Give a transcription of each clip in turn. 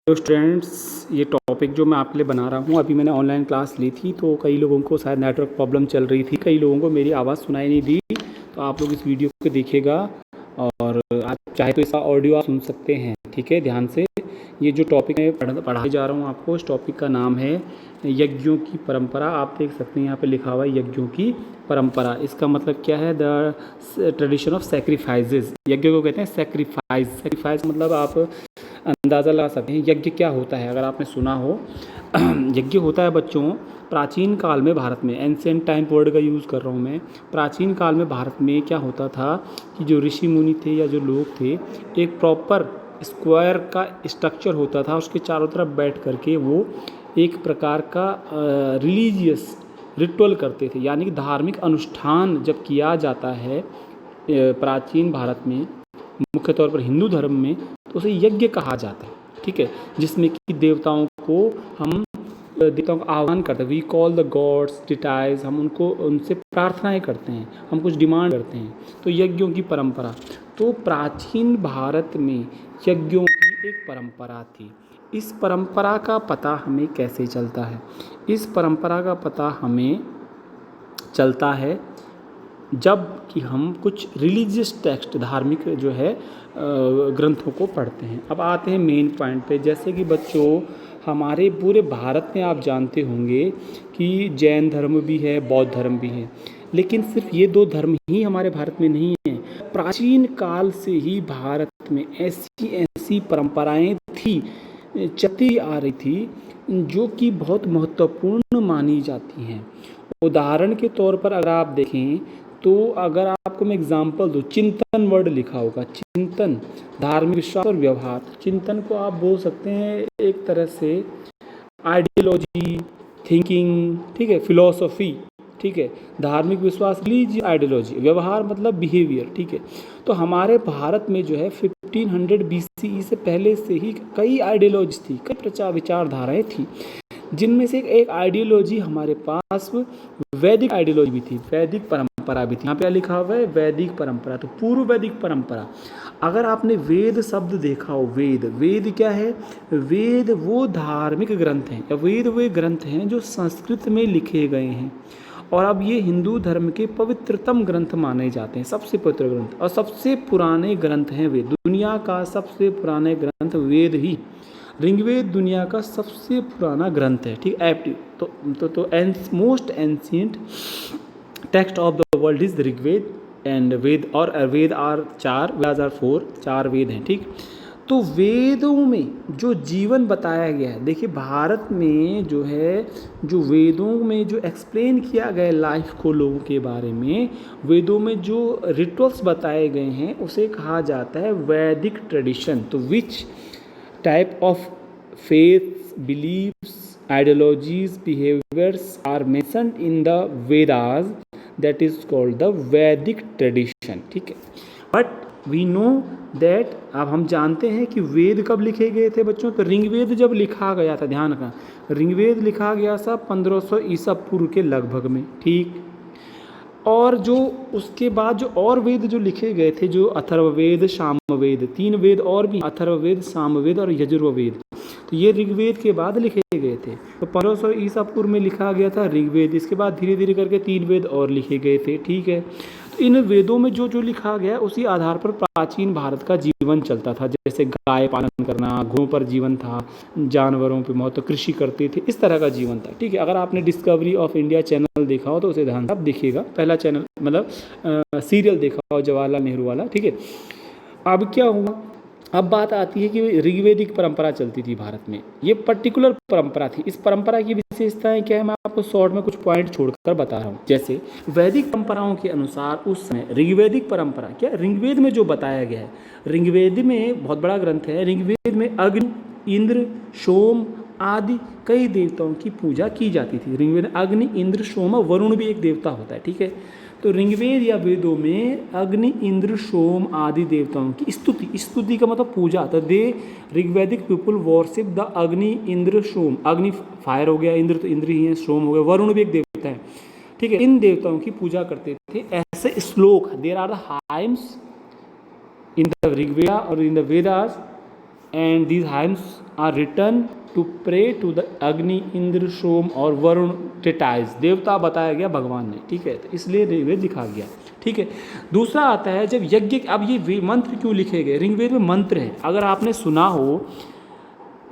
तो स्टूडेंट्स, ये टॉपिक जो मैं आपके लिए बना रहा हूँ, अभी मैंने ऑनलाइन क्लास ली थी तो कई लोगों को शायद नेटवर्क प्रॉब्लम चल रही थी, कई लोगों को मेरी आवाज़ सुनाई नहीं दी। तो आप लोग इस वीडियो को देखिएगा और आप चाहे तो इसका ऑडियो आप सुन सकते हैं। ठीक है, ध्यान से। ये जो टॉपिक मैं पढ़ाने जा रहा हूँ आपको, इस टॉपिक का नाम है यज्ञों की परंपरा। आप देख सकते हैं यहाँ पे लिखा हुआ है यज्ञों की परंपरा। इसका मतलब क्या है? The tradition of sacrifices. यज्ञ को कहते हैं सेक्रीफाइस। सेक्रीफाइस मतलब आप अंदाज़ा लगा सकते हैं यज्ञ क्या होता है, अगर आपने सुना हो। यज्ञ होता है बच्चों, प्राचीन काल में भारत में, एंशिएंट टाइम वर्ड का यूज़ कर रहा हूँ मैं। प्राचीन काल में भारत में क्या होता था कि जो ऋषि मुनि थे या जो लोग थे, एक प्रॉपर स्क्वायर का स्ट्रक्चर होता था, उसके चारों तरफ बैठ करके वो एक प्रकार का रिलीजियस रिचुअल करते थे। यानी कि धार्मिक अनुष्ठान जब किया जाता है प्राचीन भारत में, मुख्य तौर पर हिंदू धर्म में, तो उसे यज्ञ कहा जाता है। ठीक है, जिसमें कि देवताओं को आह्वान करते हैं। वी कॉल द गॉड्स डिटाइज, हम उनसे प्रार्थनाएं करते हैं, हम कुछ डिमांड करते हैं। तो यज्ञों की परंपरा, तो प्राचीन भारत में यज्ञों की एक परंपरा थी। इस परंपरा का पता हमें कैसे चलता है? इस परंपरा का पता हमें चलता है जब कि हम कुछ रिलीजियस टेक्स्ट, धार्मिक जो है ग्रंथों को पढ़ते हैं। अब आते हैं मेन पॉइंट पे। जैसे कि बच्चों, हमारे पूरे भारत में आप जानते होंगे कि जैन धर्म भी है, बौद्ध धर्म भी है, लेकिन सिर्फ ये दो धर्म ही हमारे भारत में नहीं है। प्राचीन काल से ही भारत में ऐसी ऐसी परंपराएं थी, चलती आ रही थी, जो कि बहुत महत्वपूर्ण मानी जाती हैं। उदाहरण के तौर पर अगर आप देखें तो अगर आपको मैं एग्जांपल दूँ, चिंतन वर्ड लिखा होगा, चिंतन, धार्मिक विश्वास और व्यवहार। चिंतन को आप बोल सकते हैं एक तरह से आइडियोलॉजी, थिंकिंग, ठीक है, फिलॉसफी, ठीक है। धार्मिक विश्वास, रिलीजियस आइडियोलॉजी, व्यवहार मतलब बिहेवियर, ठीक है। तो हमारे भारत में जो है 1500 BCE से पहले से ही कई आइडियोलॉजी थी, कई विचारधाराएं थी, जिनमें से एक आइडियोलॉजी हमारे पास वैदिक आइडियोलॉजी भी थी, वैदिक परंपरा भी थी। यहाँ पे लिखा हुआ है वैदिक परंपरा, तो पूर्व वैदिक परंपरा। अगर आपने वेद शब्द देखा हो, वेद, वेद क्या है? वेद वो धार्मिक ग्रंथ हैं, या वेद वे ग्रंथ हैं जो संस्कृत में लिखे गए हैं, और अब ये हिंदू धर्म के पवित्रतम ग्रंथ माने जाते हैं, सबसे पवित्र ग्रंथ, और सबसे पुराने ग्रंथ हैं वेद। दुनिया का सबसे पुराने ग्रंथ वेद ही। ऋग्वेद दुनिया का सबसे पुराना ग्रंथ है, ठीक है। तो most ancient text of the world is Rigveda and Veda, और वेद आर 4, वेद आर 4, 4 वेद हैं, ठीक। तो वेदों में जो जीवन बताया गया है, देखिए भारत में जो है, जो वेदों में जो एक्सप्लेन किया गया लाइफ को, लोगों के बारे में, वेदों में जो रिचुअल्स बताए गए हैं, उसे कहा जाता है वैदिक ट्रेडिशन। तो विच type of faiths, beliefs, ideologies, behaviors are mentioned in the Vedas, that is called the Vedic tradition, ठीक है। But we know that, अब हम जानते हैं कि वेद कब लिखे गए थे बच्चों? तो ऋग्वेद जब लिखा गया था, ध्यान रखना, ऋग्वेद लिखा गया था 1500 ईसा पूर्व के लगभग में, ठीक। और जो उसके बाद जो और वेद जो लिखे गए थे, जो अथर्ववेद, सामवेद, 3 वेद और भी, अथर्ववेद, सामवेद और यजुर्वेद, तो ये ऋग्वेद के बाद लिखे गए थे। तो 1500 ईसा पूर्व में लिखा गया था ऋग्वेद, इसके बाद धीरे धीरे करके 3 वेद और लिखे गए थे, ठीक है। तो इन वेदों में जो जो लिखा गया, उसी आधार पर प्राचीन भारत का जीवन चलता था। जैसे गाय पालन करना, घोड़ों पर जीवन था, जानवरों पर महत्व, कृषि करते थे, इस तरह का जीवन था, ठीक है। अगर आपने डिस्कवरी ऑफ इंडिया चैनल देखा हो तो उसे ध्यान से आप देखिएगा, पहला चैनल मतलब सीरियल देखा हो जवाहरलाल नेहरू वाला, ठीक है। अब क्या हुआ, अब बात आती है कि ऋग्वेदिक परंपरा चलती थी भारत में, ये पर्टिकुलर परंपरा थी। इस परंपरा की विशेषताएं क्या है, मैं आपको शॉर्ट में कुछ पॉइंट छोड़कर बता रहा हूँ। जैसे वैदिक परंपराओं के अनुसार उस समय ऋग्वेदिक परंपरा, क्या ऋग्वेद में जो बताया गया है, ऋग्वेद में बहुत बड़ा ग्रंथ है, ऋग्वेद में अग्नि, इंद्र, सोम आदि कई देवताओं की पूजा की जाती थी। ऋग्वेद अग्नि, इंद्र, सोम, वरुण भी एक देवता होता है, ठीक है। तो ऋग्वेद या वेदों में अग्नि, इंद्र, सोम आदि देवताओं की स्तुति, स्तुति का मतलब पूजा, तो दे ऋग्वेदिक people worship the Agni, Indra, सोम। अग्नि फायर हो गया, इंद्र तो इंद्र ही है, सोम हो गया, वरुण भी एक देवता है, ठीक है। इन देवताओं की पूजा करते थे। ऐसे श्लोक, there are the hymns in the Rigveda और in the Vedas and these hymns are written to pray to the Agni, Indra, सोम और वरुण टिटाइज। देवता बताया गया भगवान ने, ठीक है, तो इसलिए ऋग्वेद लिखा गया, ठीक है। दूसरा आता है जब यज्ञ, अब ये मंत्र क्यों लिखे गए, ऋग्वेद में मंत्र है। अगर आपने सुना हो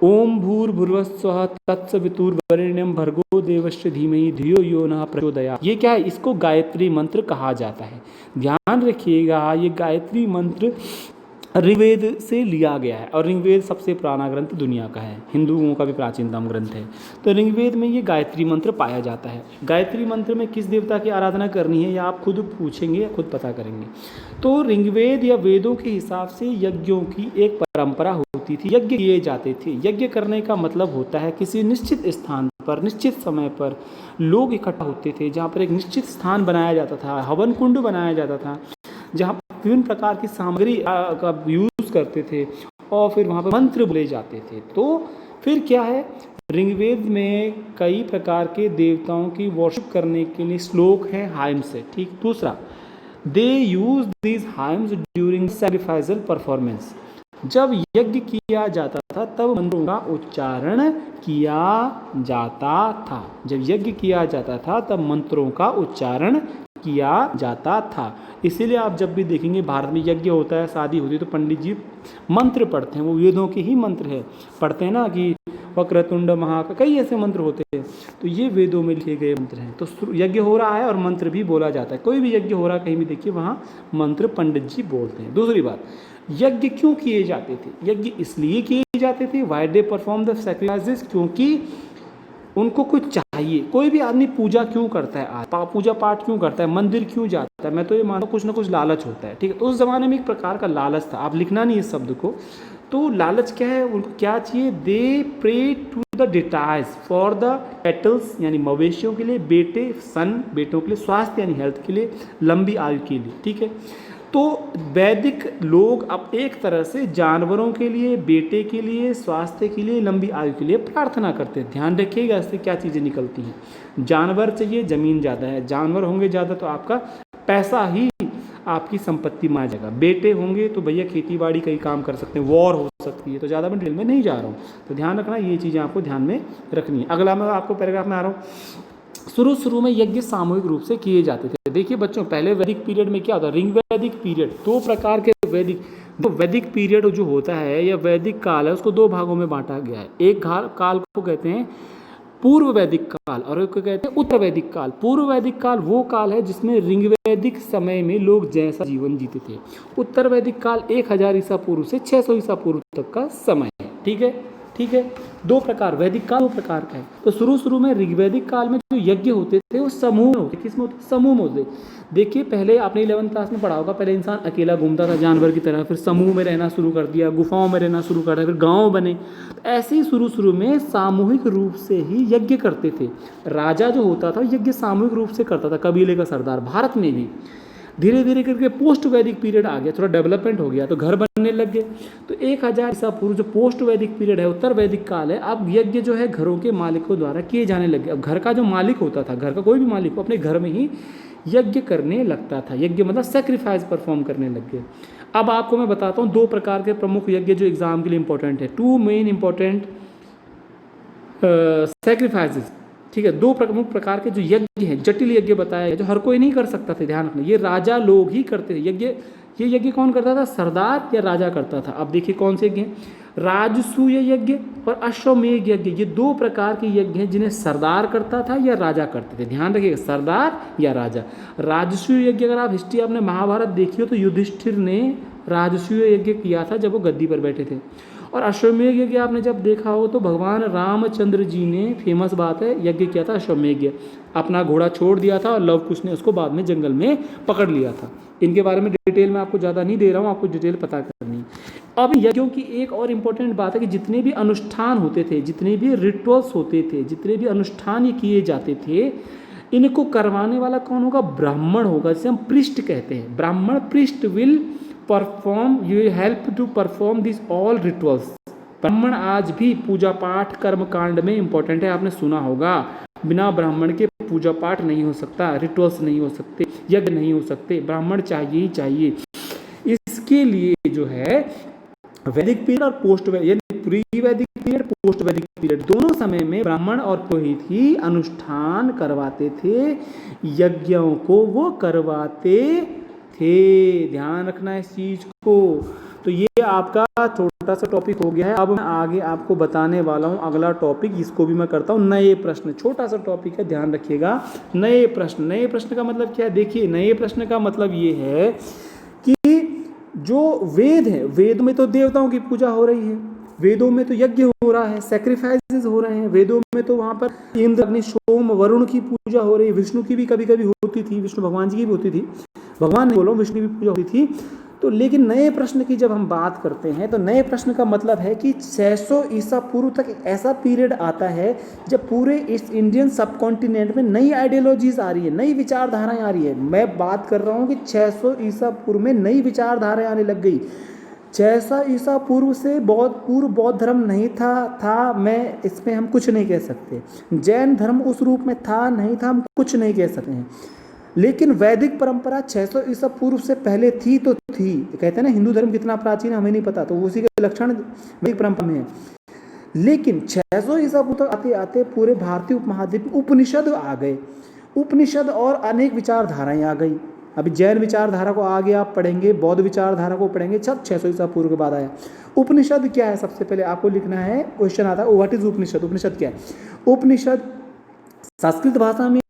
ओम भूर्भुवस्सुवः तत्सवितुर्वरेण्यं भर्गो देवस्य धीमहि धियो यो नः प्रचोदयात्, ये क्या है, इसको गायत्री मंत्र कहा जाता है। ध्यान रखिएगा, ये गायत्री मंत्र ऋग्वेद से लिया गया है, और ऋग्वेद सबसे पुराना ग्रंथ दुनिया का है, हिंदुओं का भी प्राचीनतम ग्रंथ है। तो ऋग्वेद में ये गायत्री मंत्र पाया जाता है। गायत्री मंत्र में किस देवता की आराधना करनी है, या आप खुद पूछेंगे या खुद पता करेंगे। तो ऋग्वेद या वेदों के हिसाब से यज्ञों की एक परंपरा होती थी, यज्ञ किए जाते थे। यज्ञ करने का मतलब होता है किसी निश्चित स्थान पर, निश्चित समय पर लोग इकट्ठा होते थे, जहाँ पर एक निश्चित स्थान बनाया जाता था, हवन कुंड बनाया जाता था, जहाँ विभिन्न प्रकार की सामग्री का यूज़ करते थे, और फिर वहाँ पर मंत्र बोले जाते थे। तो फिर क्या है, ऋग्वेद में कई प्रकार के देवताओं की वर्शिप करने के लिए श्लोक हैं, हाइम्स है, ठीक। दूसरा, they use these hymns during sacrificial performance. जब यज्ञ किया जाता था तब मंत्रों का उच्चारण किया जाता था। जब यज्ञ किया जाता था तब मंत्रों का उच्चारण किया जाता था। इसीलिए आप जब भी देखेंगे भारत में यज्ञ होता है, शादी होती है, तो पंडित जी मंत्र पढ़ते हैं, वो वेदों के ही मंत्र है, पढ़ते हैं ना, कि वक्रतुंड महाकाय, कई ऐसे मंत्र होते हैं, तो ये वेदों में लिखे गए मंत्र हैं। तो यज्ञ हो रहा है और मंत्र भी बोला जाता है, कोई भी यज्ञ हो रहा है कहीं भी देखिए वहाँ मंत्र पंडित जी बोलते हैं। दूसरी बात, यज्ञ क्यों किए जाते थे, यज्ञ इसलिए किए जाते थे, why they perform the sacrifices, क्योंकि उनको कुछ चाहिए। कोई भी आदमी पूजा क्यों करता है, आज पूजा पाठ क्यों करता है, मंदिर क्यों जाता है, मैं तो ये मानता हूँ कुछ ना कुछ लालच होता है, ठीक है। तो उस जमाने में एक प्रकार का लालच था, आप लिखना नहीं इस शब्द को। तो लालच क्या है, उनको क्या चाहिए, they pray to the deities for the cattles, यानी मवेशियों के लिए, बेटे सन, बेटों के लिए, स्वास्थ्य यानी हेल्थ के लिए, लंबी आयु के लिए, ठीक है। तो वैदिक लोग अब एक तरह से जानवरों के लिए, बेटे के लिए, स्वास्थ्य के लिए, लंबी आयु के लिए प्रार्थना करते हैं। ध्यान रखिएगा इससे क्या चीज़ें निकलती हैं। जानवर चाहिए, ज़मीन ज़्यादा है, जानवर होंगे ज़्यादा तो आपका पैसा ही आपकी संपत्ति में आ जाएगा। बेटे होंगे तो भैया खेती बाड़ी कई काम कर सकते हैं, वॉर हो सकती है, तो ज़्यादा मैं डिटेल में नहीं जा रहा हूँ, तो ध्यान रखना, ये चीज़ें आपको ध्यान में रखनी है। अगला मैं आपको पैराग्राफ में आ रहा हूँ। शुरू में यज्ञ सामूहिक रूप से किए जाते थे। देखिए बच्चों, पहले वैदिक पीरियड में क्या होता है, ऋग वैदिक पीरियड, दो प्रकार के वैदिक पीरियड जो होता है या वैदिक काल है, उसको दो भागों में बांटा गया है। एक काल को कहते हैं पूर्व वैदिक काल, और एक को कहते हैं उत्तर वैदिक काल। पूर्व वैदिक काल वो काल है जिसमें ऋग्वैदिक समय में लोग जैसा जीवन जीते थे। उत्तर वैदिक काल 1000 ईसा पूर्व से 600 ईसा पूर्व तक का समय है, ठीक है, ठीक है। दो प्रकार, वैदिक काल दो प्रकार का है। तो शुरू में ऋग्वैदिक काल में जो यज्ञ होते थे वो समूह होते, किस में होते, समूह में होते। देखिए पहले आपने 11वीं क्लास में पढ़ा होगा, पहले इंसान अकेला घूमता था जानवर की तरह, फिर समूह में रहना शुरू कर दिया, गुफाओं में रहना शुरू कर दिया, फिर गांव बने। ऐसे ही शुरू में सामूहिक रूप से ही यज्ञ करते थे। राजा जो होता था यज्ञ सामूहिक रूप से करता था, कबीले का सरदार। भारत में भी धीरे धीरे करके पोस्ट वैदिक पीरियड आ गया, थोड़ा डेवलपमेंट हो गया, तो घर बनने लग गए। तो 1000 ईसा पूर्व जो पोस्ट वैदिक पीरियड है, उत्तर वैदिक काल है, अब यज्ञ जो है घरों के मालिकों द्वारा किए जाने लगे। अब घर का जो मालिक होता था, घर का कोई भी मालिक हो, अपने घर में ही यज्ञ करने लगता था। यज्ञ मतलब सेक्रीफाइस परफॉर्म करने लग गए। अब आपको मैं बताता हूँ दो प्रकार के प्रमुख यज्ञ जो एग्जाम के लिए इंपॉर्टेंट है, टू मेन इंपॉर्टेंट सेक्रीफाइसेस, ठीक है। दो प्रमुख प्रकार के जो यज्ञ हैं, जटिल यज्ञ बताया है, जो हर कोई नहीं कर सकता था, ध्यान रखना, ये राजा लोग ही करते थे यज्ञ। ये यज्ञ कौन करता था, सरदार या राजा करता था। अब देखिए कौन से यज्ञ हैं, राजसूय यज्ञ और अश्वमेध यज्ञ। ये दो प्रकार के यज्ञ हैं जिन्हें सरदार करता था या राजा करते थे। ध्यान रखिएगा, सरदार या राजा। राजसूय यज्ञ, अगर आप हिस्ट्री आपने महाभारत देखी हो तो युधिष्ठिर ने राजसूय यज्ञ किया था जब वो गद्दी पर बैठे थे। और अश्वमेध यज्ञ आपने जब देखा हो तो भगवान रामचंद्र जी ने, फेमस बात है, यज्ञ किया था अश्वमेध। अपना घोड़ा छोड़ दिया था और लव कुश ने उसको बाद में जंगल में पकड़ लिया था। इनके बारे में डिटेल में आपको ज़्यादा नहीं दे रहा हूँ, आपको डिटेल पता करनी है। अब यज्ञों की एक और इम्पोर्टेंट बात है कि जितने भी अनुष्ठान होते थे, जितने भी रिचुअल्स होते थे, जितने भी अनुष्ठान ये किए जाते थे, इनको करवाने वाला कौन होगा, ब्राह्मण होगा, जिसे हम पृष्ठ कहते हैं। Brahmin priest will perform, you help to perform this all rituals. ब्राह्मण आज भी पूजा पाठ कर्म कांड में इंपॉर्टेंट है, आपने सुना होगा, बिना ब्राह्मण के पूजा पाठ नहीं हो सकता, रिचुअल्स नहीं हो सकते, यज्ञ नहीं हो सकते, ब्राह्मण चाहिए ही चाहिए। इसके लिए जो है वैदिक पीरियड और पोस्ट यानी प्री वैदिक पीरियड, पोस्ट वैदिक पीरियड, दोनों समय में ब्राह्मण और पुरोहित ही अनुष्ठान करवाते थे, यज्ञों को वो करवाते थे। ध्यान रखना इस चीज को। तो ये आपका छोटा सा टॉपिक हो गया है। अब मैं आगे आपको बताने वाला हूँ अगला टॉपिक, इसको भी मैं करता हूँ नए प्रश्न। छोटा सा टॉपिक है, ध्यान रखिएगा। नए प्रश्न, नए प्रश्न का मतलब क्या है? देखिए, नए प्रश्न का मतलब ये है कि जो वेद है, वेद में तो देवताओं की पूजा हो रही है, वेदों में तो यज्ञ हो रहा है, सैक्रिफाइसेस हो रहे हैं, वेदों में तो वहाँ पर इंद्र, अग्नि, सोम, वरुण की पूजा हो रही है, विष्णु की भी कभी कभी होती थी, विष्णु भगवान जी की भी होती थी, भगवान नहीं बोलो, विष्णु की भी पूजा होती थी। तो लेकिन नए प्रश्न की जब हम बात करते हैं तो नए प्रश्न का मतलब है कि 600 ईसा पूर्व तक एक ऐसा पीरियड आता है जब पूरे इस इंडियन सब कॉन्टिनेंट में नई आइडियोलॉजीज आ रही है, नई विचारधाराएं आ रही है। मैं बात कर रहा हूँ कि 600 ईसा पूर्व में नई विचारधाराएं आने लग गई। 600 ईसा पूर्व से बौद्ध धर्म नहीं था मैं इसमें हम कुछ नहीं कह सकते। जैन धर्म उस रूप में था नहीं था, हम कुछ नहीं कह सकते हैं। लेकिन वैदिक परंपरा 600 ईसा पूर्व से पहले थी तो थी। कहते हैं ना हिंदू धर्म कितना प्राचीन है हमें नहीं पता, तो उसी के लक्षण वैदिक परंपरा में है। लेकिन 600 ईसा पूर्व तक आते आते पूरे भारतीय उपमहाद्वीप में उपनिषद आ गए, उपनिषद और अनेक विचारधाराएं आ गई। अभी जैन विचारधारा को आगे आप पढ़ेंगे, बौद्ध विचारधारा को पढ़ेंगे, सब 600 ईसा पूर्व के बाद आया। उपनिषद क्या है? सबसे पहले आपको लिखना है, क्वेश्चन आता है व्हाट इज उपनिषद। उपनिषद क्या है? उपनिषद संस्कृत भाषा में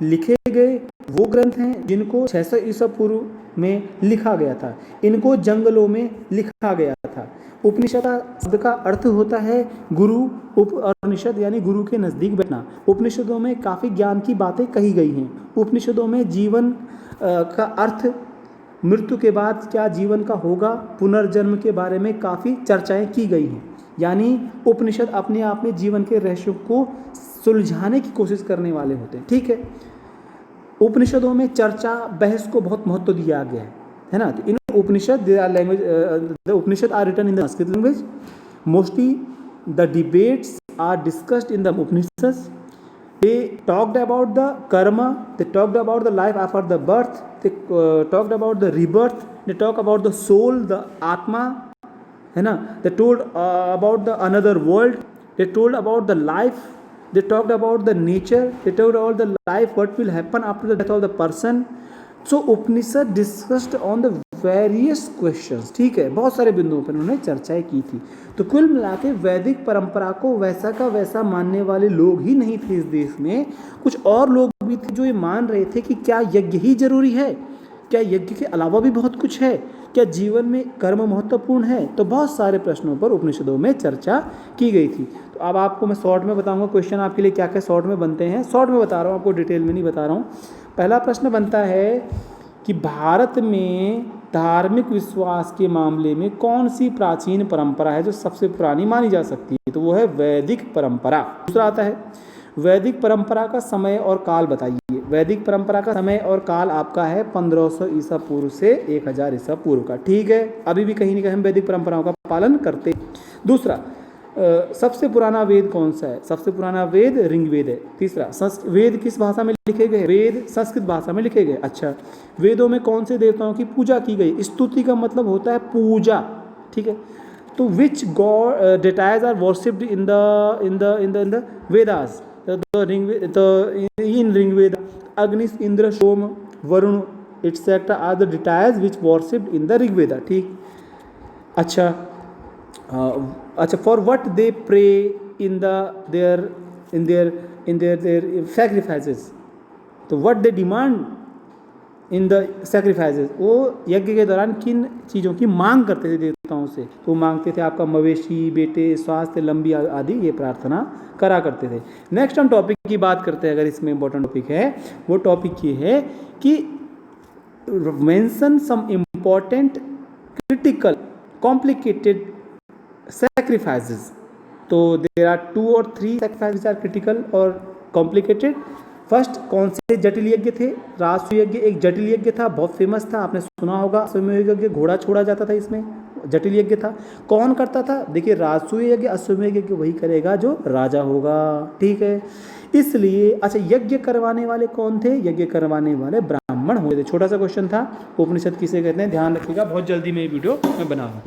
लिखे गए वो ग्रंथ हैं जिनको 600 ईसा पूर्व में लिखा गया था। इनको जंगलों में लिखा गया था। उपनिषद शब्द का अर्थ होता है गुरु, उपनिषद यानी गुरु के नज़दीक बैठना। उपनिषदों में काफ़ी ज्ञान की बातें कही गई हैं। उपनिषदों में जीवन का अर्थ, मृत्यु के बाद क्या जीवन का होगा, पुनर्जन्म के बारे में काफ़ी चर्चाएं की गई हैं। यानी उपनिषद अपने आप में जीवन के रहस्यों को सुलझाने की कोशिश करने वाले होते हैं। ठीक है, उपनिषदों में चर्चा, बहस को बहुत महत्व दिया गया है ना। तो in Upanishad the Upanishad are written in the Sanskrit language. Mostly the debates are discussed in the Upanishad. They talked about the karma, they talked about the life after the birth, they talked about the rebirth, they talk about the soul, the atma, है ना। They told about the another world, they told about the life, they talked about the nature, they told about the life, what will happen after the death of the person. So Upanishad discussed on the various questions. ठीक है, बहुत सारे बिंदुओं पर उन्होंने चर्चाएं की थी। तो कुल मिला के वैदिक परंपरा को वैसा का वैसा मानने वाले लोग ही नहीं थे इस देश में, कुछ और लोग भी थे जो ये मान रहे थे कि क्या यज्ञ ही जरूरी है, क्या यज्ञ के अलावा भी बहुत कुछ है, क्या जीवन में कर्म महत्वपूर्ण है। तो बहुत सारे प्रश्नों पर उपनिषदों में चर्चा की गई थी। तो अब आपको मैं शॉर्ट में बताऊंगा क्वेश्चन आपके लिए क्या क्या शॉर्ट में बनते हैं। शॉर्ट में बता रहा हूँ, आपको डिटेल में नहीं बता रहा हूँ। पहला प्रश्न बनता है कि भारत में धार्मिक विश्वास के मामले में कौन सी प्राचीन परंपरा है जो सबसे पुरानी मानी जा सकती है? तो वो है वैदिक परंपरा। दूसरा आता है वैदिक परंपरा का समय और काल बताइए। वैदिक परंपरा का समय और काल आपका है 1500 ईसा पूर्व से 1000 ईसा पूर्व का। ठीक है, अभी भी कहीं ना कहीं हम वैदिक परंपराओं का पालन करते। दूसरा, सबसे पुराना वेद कौन सा है? सबसे पुराना वेद ऋग्वेद है। तीसरा, वेद किस भाषा में लिखे गए? वेद संस्कृत भाषा में लिखे गए। अच्छा, वेदों में कौन से देवताओं की पूजा की गई? स्तुति का मतलब होता है पूजा। ठीक है, तो which god deities are worshipped in the Vedas? In Rigveda Agni, Indra, Soma, Varuna etcetera are the deities which worshipped in the Rigveda. ठीक, अच्छा, for what they pray in their sacrifices? तो what they demand in the sacrifices? वो यज्ञ के दौरान किन चीज़ों की मांग करते थे देवताओं से? तो मांगते थे आपका मवेशी, बेटे, स्वास्थ्य, लंबी आदि ये प्रार्थना करा करते थे। नेक्स्ट हम टॉपिक की बात करते हैं, अगर इसमें इंपॉर्टेंट टॉपिक है, वो टॉपिक ये है कि mention some important critical complicated sacrifices. तो there are 2 or 3 sacrifices are critical और complicated. फर्स्ट, कौन से जटिल यज्ञ थे? राजसूय यज्ञ एक जटिल यज्ञ था, बहुत फेमस था, आपने सुना होगा। अश्वमेध यज्ञ, घोड़ा छोड़ा जाता था, इसमें जटिल यज्ञ था। कौन करता था? देखिए, राजसूय यज्ञ, अश्वमेध यज्ञ वही करेगा जो राजा होगा। ठीक है, इसलिए अच्छा, यज्ञ करवाने वाले कौन थे? यज्ञ करवाने वाले ब्राह्मण हुए थे। छोटा सा क्वेश्चन था, उपनिषद किसे कहते हैं, ध्यान रखिएगा। बहुत जल्दी में ये वीडियो मैं बना रहा हूँ।